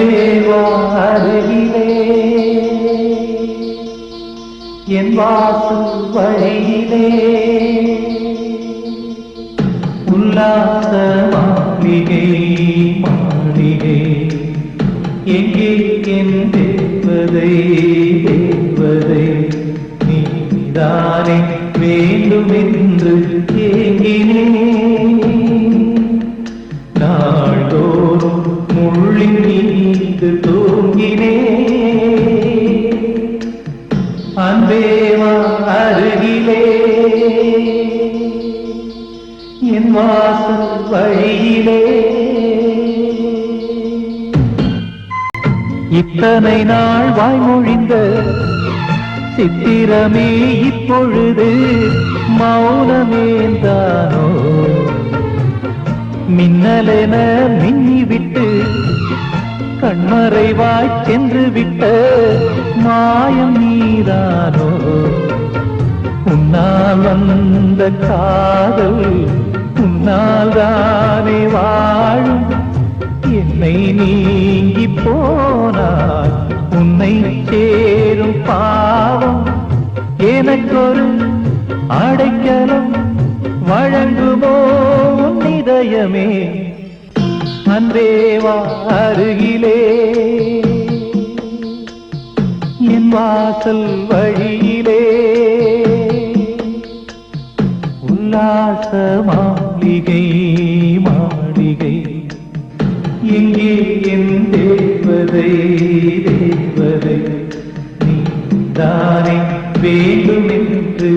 அன்பேவா அருகிலே என் வாசல் வழியிலே உல்லாச மாளிகை மாளிகை எங்கே என் தேவதை தேவதை நீதானே வேண்டுமென்று ஏங்கினேன் நாள்தோறும் முள்ளின் மீது தூங்கினேன் அன்பேவா அருகிலே என் வாசல் வழியிலே இத்தனை நாள் வாய்மொழிந்த சித்திரமே இப்பொழுது மௌனமேந்தானோ மின்னலென மின்னிவிட்டு கண்மறைவாய் சென்று விட்ட மாயம் நீதானோ உன்னால் வந்த காதல் உன்னால் தானே வாழும் என்னை நீங்கி போனார் உன்னை சேரும் பாவம் எனக்கொரு அடைக்கலம் வழங்குமோ உன் இதயமே அன்பேவா அருகிலே என் வாசல் வழியிலே உல்லாச மாளிகை மாளிகை எங்கே என் தேவதை தேவதை நீதானே வேண்டுமென்று